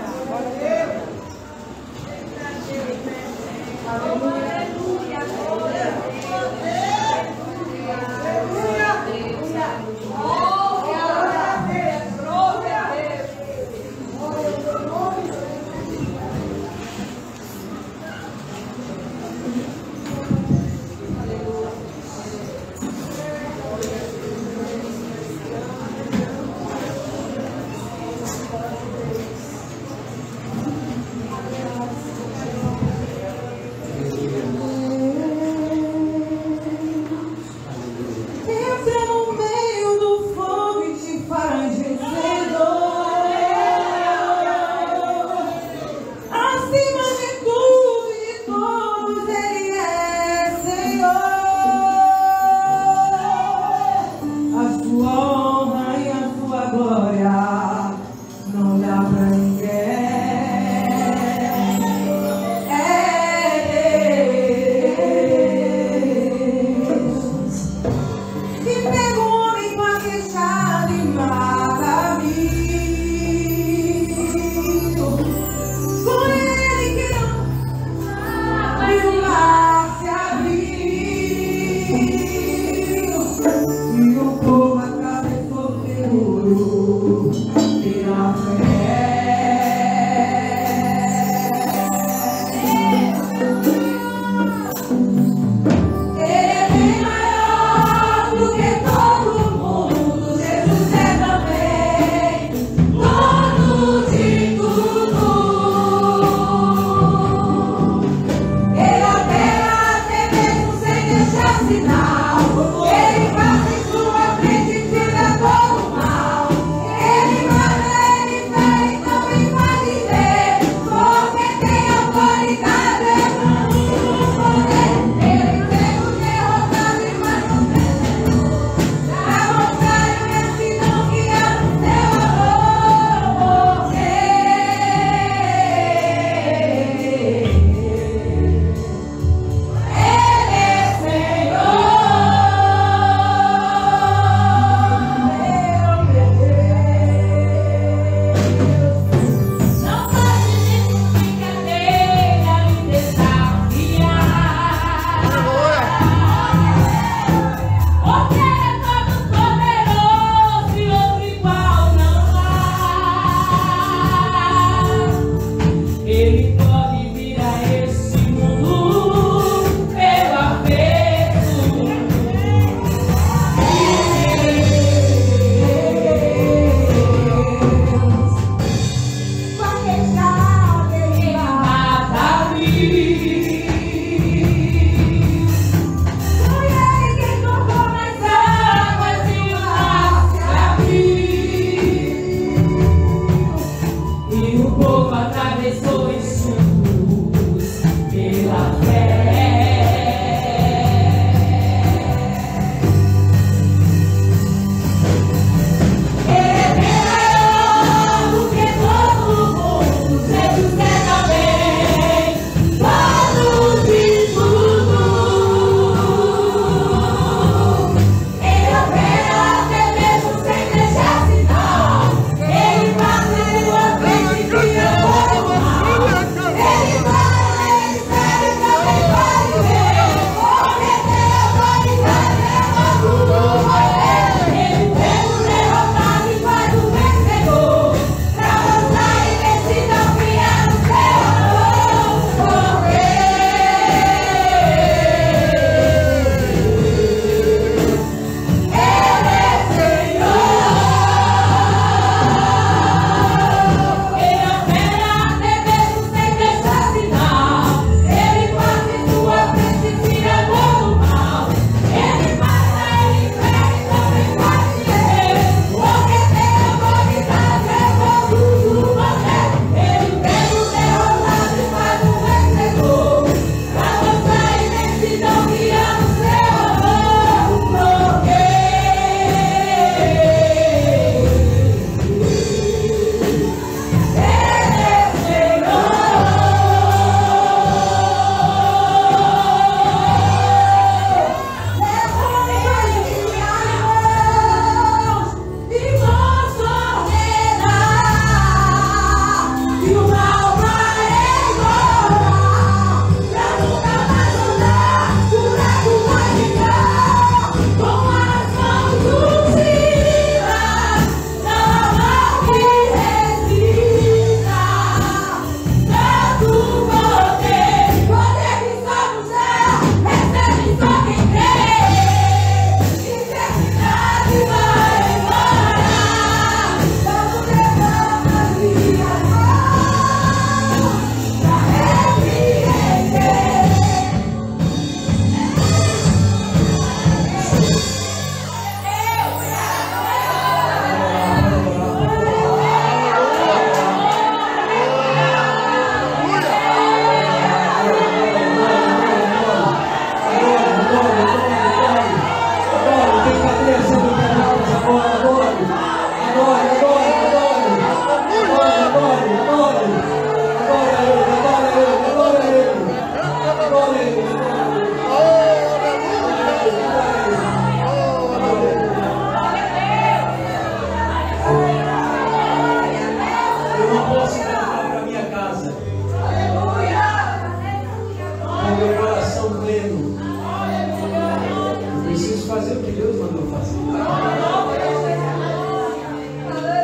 fazer o que Deus mandou fazer.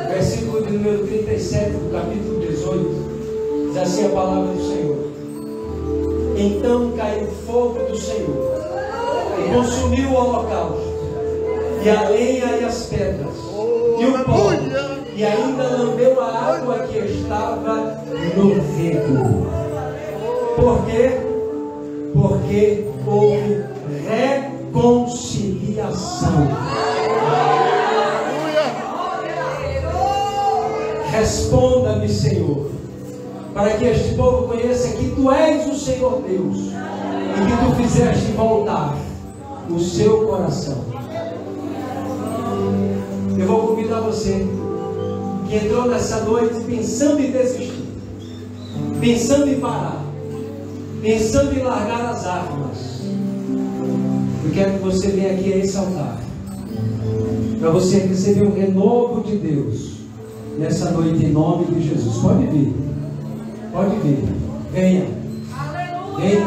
Versículo de número 37 do capítulo 18, diz assim a palavra do Senhor. Então caiu fogo do Senhor e consumiu o holocausto, e a lenha e as pedras, e o pó, e ainda lambeu a água que estava no rego. Por quê? Porque houve reconciliação. Responda-me, Senhor, para que este povo conheça que Tu és o Senhor Deus e que Tu fizeste voltar o seu coração. Eu vou convidar você que entrou nessa noite pensando em desistir, pensando em parar, pensando em largar as armas. Eu quero que você venha aqui a esse altar, para você receber um renovo de Deus nessa noite, em nome de Jesus. Pode vir, pode vir, venha, venha,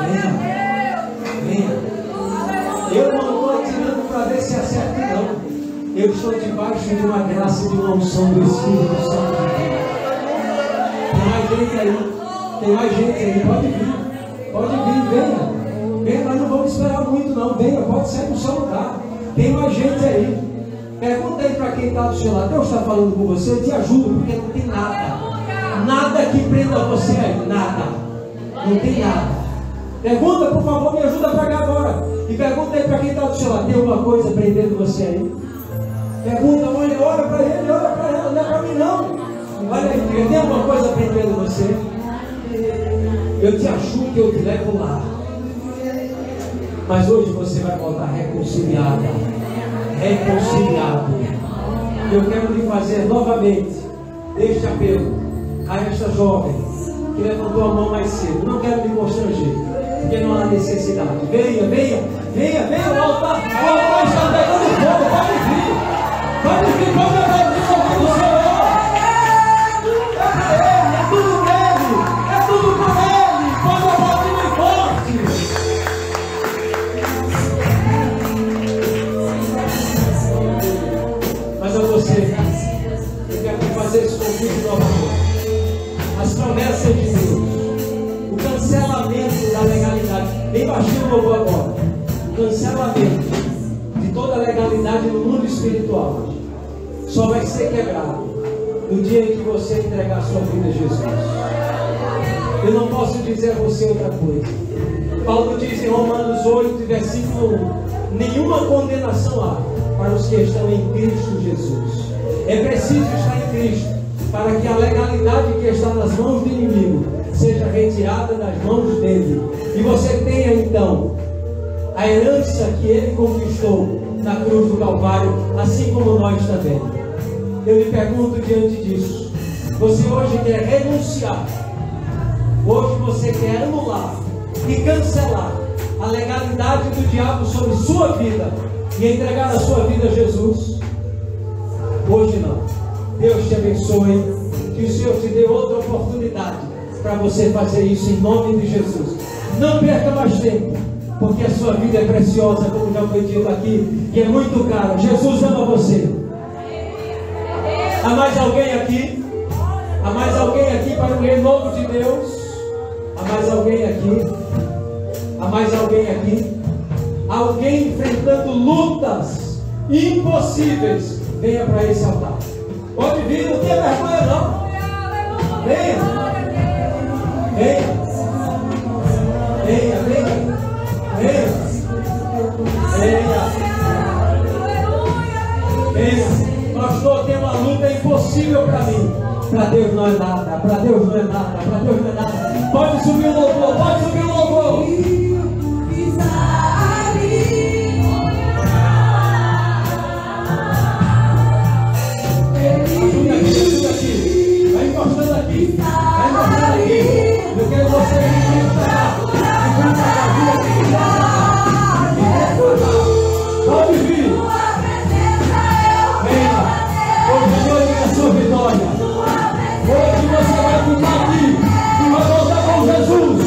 venha, venha. Eu não estou atirando para ver se acerta, não. Eu estou debaixo de uma graça e de uma unção do Espírito Santo de Deus. Tem mais gente aí, tem mais gente aí, pode vir, venha. Venha, nós não vamos esperar muito não, venha, pode sair do seu lugar. Tem mais gente aí. Pergunta aí para quem está do seu lado. Deus está falando com você, eu te ajudo, porque não tem nada. Nada que prenda você aí, nada. Não tem nada. Pergunta, por favor, me ajuda a pregar agora. E pergunta aí para quem está do seu lado, tem alguma coisa prendendo você aí? Pergunta, olha para ele, olha para ela, não é para mim não. Olha aí, tem alguma coisa prendendo você? Eu te ajudo, eu te levo lá. Mas hoje você vai voltar reconciliado. Eu quero lhe fazer novamente este apelo a esta jovem que levantou a mão mais cedo. Não quero lhe constranger, porque não há necessidade. Venha, o altar está pegando fogo. Pode vir, pode aplaudir o nome do Senhor. É tudo dele, é tudo com ele. Pode aplaudir bem forte. Mas a você, eu quero fazer esse convite novamente. As promessas de Deus, o cancelamento da legalidade, bem baixinho o louvor agora, o cancelamento de toda a legalidade no mundo espiritual só vai ser quebrado no dia em que você entregar a sua vida a Jesus. Eu não posso dizer a você outra coisa. Paulo diz em Romanos 8, versículo 1: nenhuma condenação há para os que estão em Cristo Jesus. É preciso estar em Cristo para que a legalidade que está nas mãos do inimigo seja retirada das mãos dele, e você tenha então a herança que ele conquistou na cruz do Calvário, assim como nós também. Eu lhe pergunto diante disso: você hoje quer renunciar? Hoje você quer anular e cancelar a legalidade do diabo sobre sua vida e entregar a sua vida a Jesus? Hoje não. Deus te abençoe, que o Senhor te dê outra oportunidade para você fazer isso em nome de Jesus. Não perca mais tempo, porque a sua vida é preciosa, como já foi dito aqui, e é muito cara. Jesus ama você. Há mais alguém aqui? Há mais alguém aqui para o renovo de Deus? Há mais alguém aqui? Há mais alguém aqui? Alguém enfrentando lutas impossíveis? Venha para esse altar. Pode vir, não tenha vergonha não. Venha. Pastor, tem uma luta impossível para mim. Para Deus não é nada. Pode subir o louvor, Ajuda aqui. Vai encostando aqui. Eu quero você aqui. Pode vir. Venha. Hoje é a sua vitória. Hoje você vai ficar aqui e vai voltar com Jesus.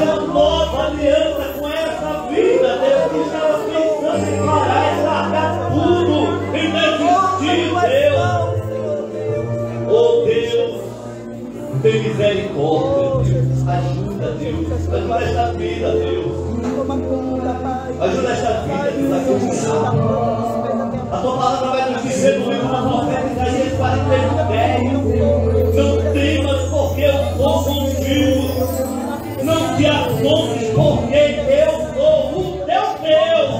fazer uma nova aliança com essa vida, Deus, que estava pensando em parar e largar tudo, em desistir, Deus. Oh Deus, tem misericórdia, Deus. Ajuda, Deus. Ajuda esta vida, Deus. Ajuda esta vida, Deus, a caminhar. A tua palavra vai nos dizer no livro da profeta Isaías 41:10. Não temas, porque eu sou contigo. Não te assombres, porque eu sou o teu Deus.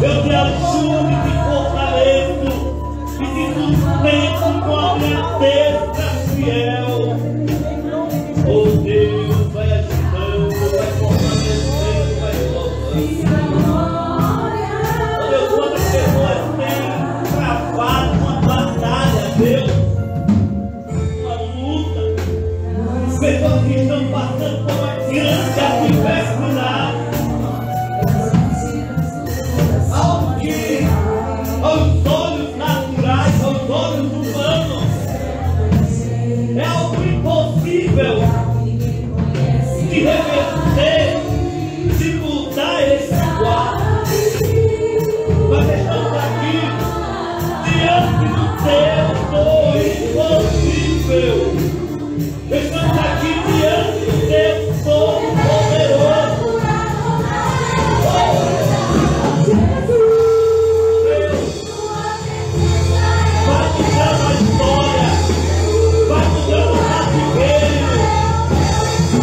Eu te ajudo e te fortaleço e te sustento com a minha destra fiel. Oh Deus, vai ajudando, vai fortalecendo, vai renovando. Oh Deus, quantas pessoas têm travado uma batalha, Deus, uma luta, pessoas que estão passando por uma grande adversidade, algo que aos olhos naturais, aos olhos humanos, é algo impossível de reverter, de mudar esse quadro. Mas estamos aqui diante do Deus impossível. Estamos aqui diante do Deus Todo-Poderoso. Vai mudando a história, vai mudando o cativeiro,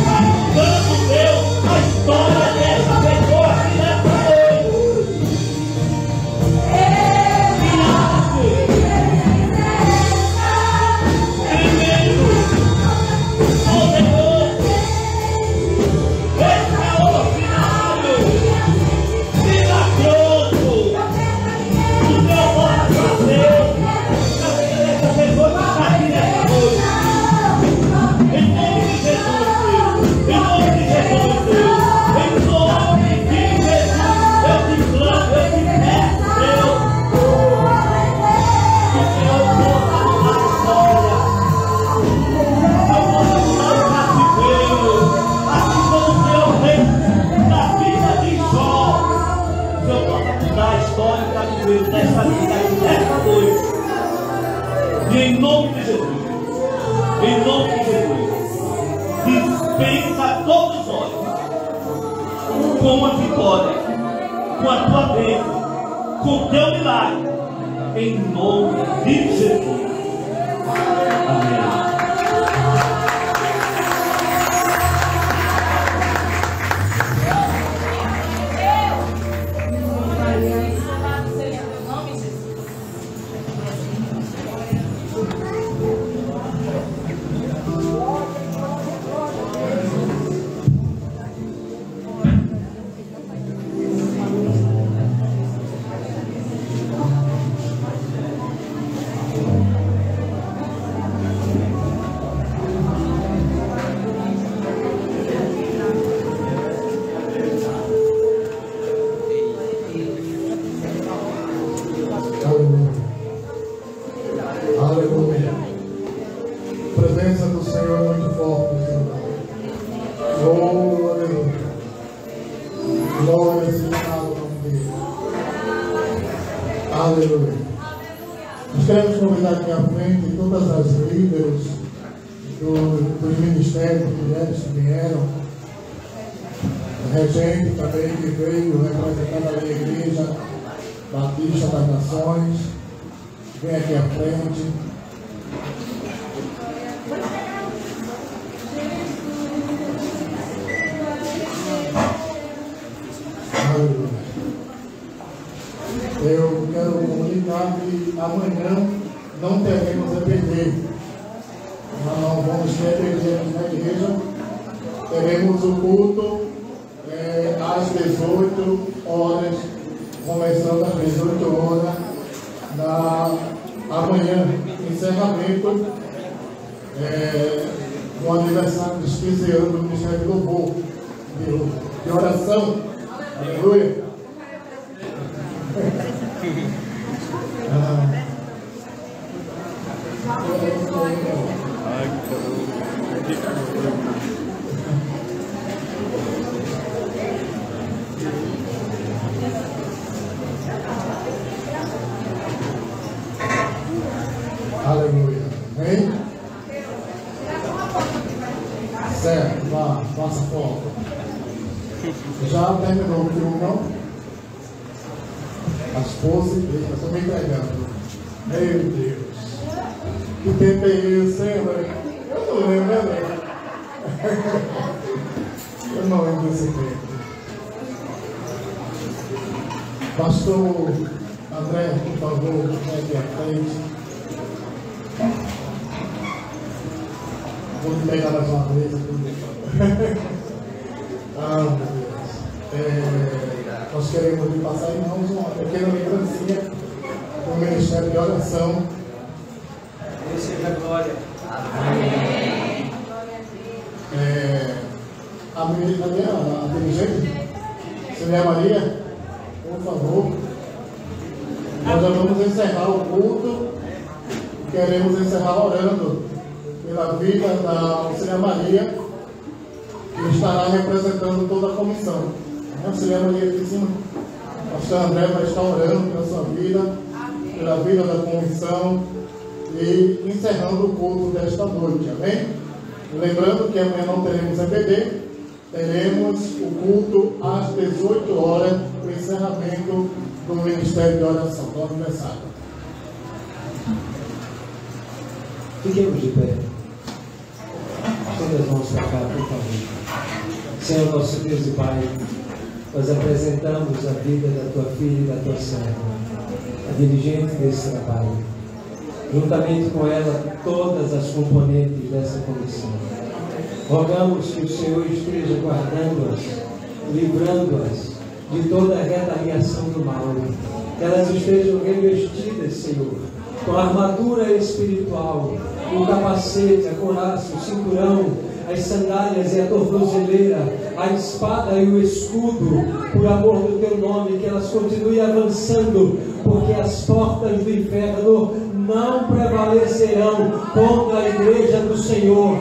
vai mudando, Deus, a história dessa pessoa aqui nessa noite. Tremendo, poderoso, extraordinário, milagroso. O Senhor pode fazer na vida dessa pessoa que está aqui nessa noite. Em nome de Jesus, Deus. Em nome de Jesus, Deus. Em nome de Jesus, eu te clamo, eu te peço, Deus. Que o Senhor possa mudar a história. Eu posso mudar o cativeiro. Assim como o Senhor fez na vida de Jó. O Senhor possa mudar a história do cativeiro dessa vida aqui nessa noite. E em nome de Jesus, em nome de Jesus, dispensa a todos os olhos com a vitória, com a tua bênção, com o teu milagre, em nome de Jesus. Amém. Aleluia. A presença do Senhor é muito forte nesse lugar. Glória a Deus. Glória seja o nome dele. Aleluia. Nós queremos convidar aqui à frente todas as líderes dos ministérios de mulheres que vieram. A regente também que veio representando a Igreja Batista das Nações. Vem aqui à frente. Eu quero comunicar que amanhã não teremos EPD. Nós não vamos ter EPD na igreja. Teremos o culto às 18 horas, começando às 18 horas. Amanhã, encerramento do aniversário dos 15 anos do Ministério do Louvor, de oração. Aleluia. Certo, vá, faça foto. Já terminou o filme, não? As poses, eu estou me entregando. Meu Deus. Que tempo é esse, hein, velho? Eu não lembro, né, velho? Eu não lembro desse tempo. Pastor André, por favor, vem aqui à frente. Vou te pegar mais uma vez aqui. Ah, meu Deus. Nós queremos lhe passar em mãos uma pequena lembrancinha do Ministério de Oração. Deus seja a glória. Amém. A dirigente, Senhora Maria, por favor. Nós já vamos encerrar o culto. Queremos encerrar orando pela vida da Senhora Maria, que estará representando toda a comissão. A Senhora Maria aqui em cima. O pastor André vai estar orando pela sua vida, pela vida da comissão e encerrando o culto desta noite. Amém? Lembrando que amanhã não teremos EBD, teremos o culto às 18 horas, o encerramento do Ministério de Oração, do aniversário. Fiquemos de pé. Todas as mãos para cá, por favor. Senhor, nosso Deus e Pai, nós apresentamos a vida da tua filha e da tua serva, a dirigente desse trabalho. Juntamente com ela, todas as componentes dessa comissão. Rogamos que o Senhor esteja guardando-as, livrando-as de toda a retaliação do mal. Que elas estejam revestidas, Senhor, com a armadura espiritual, o capacete, a couraça, o cinturão, as sandálias e a tornozeleira, a espada e o escudo, por amor do teu nome, que elas continuem avançando, porque as portas do inferno não prevalecerão contra a igreja do Senhor.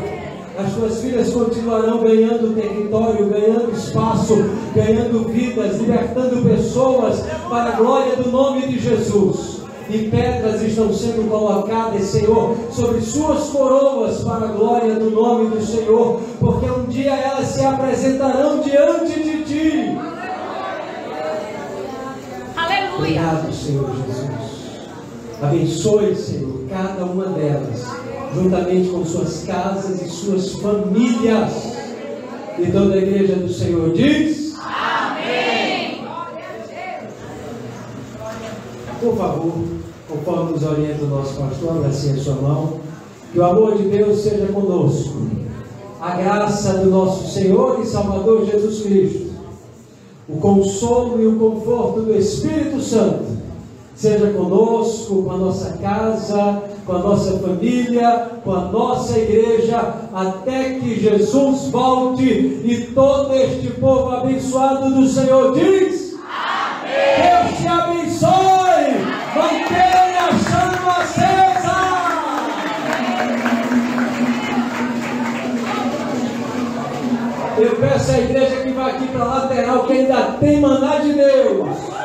As tuas filhas continuarão ganhando território, ganhando espaço, ganhando vidas, libertando pessoas para a glória do nome de Jesus. E pedras estão sendo colocadas, Senhor, sobre suas coroas para a glória do nome do Senhor, porque um dia elas se apresentarão diante de Ti. Aleluia. Obrigado, Senhor Jesus. Abençoe, Senhor, cada uma delas, juntamente com suas casas e suas famílias. E toda a igreja do Senhor diz: Amém. Por favor, conforme nos orienta o nosso pastor, abrace a sua mão. Que o amor de Deus seja conosco. A graça do nosso Senhor e Salvador Jesus Cristo, o consolo e o conforto do Espírito Santo seja conosco, com a nossa casa, com a nossa família, com a nossa igreja, até que Jesus volte e todo este povo abençoado do Senhor diz: Amém. Deus te abençoe. Mantenha a chama acesa. Eu peço à igreja que vai aqui para a lateral, que ainda tem maná de Deus.